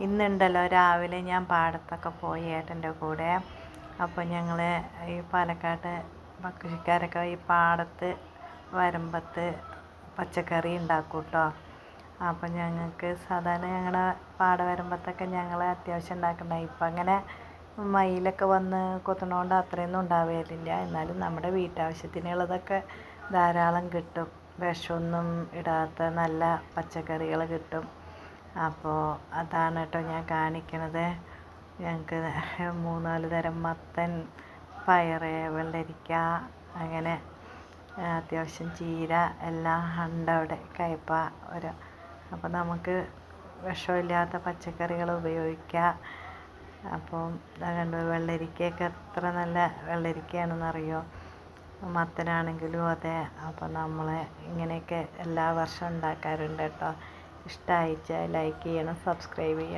ഇന്നുണ്ടല്ലോ രാവിലെ ഞാൻ പാടത്തൊക്കെ പോയി ഏട്ടൻ്റെ കൂടെ. അപ്പോൾ ഞങ്ങൾ ഈ പാലക്കാട് കൃഷിക്കാരൊക്കെ ഈ പാടത്ത് വരമ്പത്ത് പച്ചക്കറി ഉണ്ടാക്കും കേട്ടോ. അപ്പം ഞങ്ങൾക്ക് സാധാരണ ഞങ്ങളുടെ പാടവരമ്പത്തൊക്കെ ഞങ്ങൾ അത്യാവശ്യം ഉണ്ടാക്കുന്നുണ്ടായി. ഇപ്പം അങ്ങനെ മയിലൊക്കെ വന്ന് കൊത്തണോണ്ട് അത്രയൊന്നും ഉണ്ടാവുകയില്ല. എന്നാലും നമ്മുടെ വീട്ടാവശ്യത്തിനുള്ളതൊക്കെ ധാരാളം കിട്ടും. വിഷമൊന്നും ഇടാത്ത നല്ല പച്ചക്കറികൾ കിട്ടും. അപ്പോൾ അതാണ് കേട്ടോ ഞാൻ കാണിക്കണത്. ഞങ്ങൾക്ക് 3-4 തരം മത്തൻ, പയർ, വെള്ളരിക്ക, അങ്ങനെ അത്യാവശ്യം ചീര എല്ലാം ഉണ്ട് അവിടെ. കയ്പ അപ്പോൾ നമുക്ക് വിഷമില്ലാത്ത പച്ചക്കറികൾ ഉപയോഗിക്കാം. അപ്പം കണ്ടു വെള്ളരിക്കയൊക്കെ എത്ര നല്ല വെള്ളരിക്കയാണെന്നറിയോ. മത്തനാണെങ്കിലും അതെ. അപ്പോൾ നമ്മൾ ഇങ്ങനെയൊക്കെ എല്ലാ വർഷവും ഉണ്ടാക്കാറുണ്ട് കേട്ടോ. ഇഷ്ടമായിച്ചാൽ ലൈക്ക് ചെയ്യണം, സബ്സ്ക്രൈബ് ചെയ്യണം.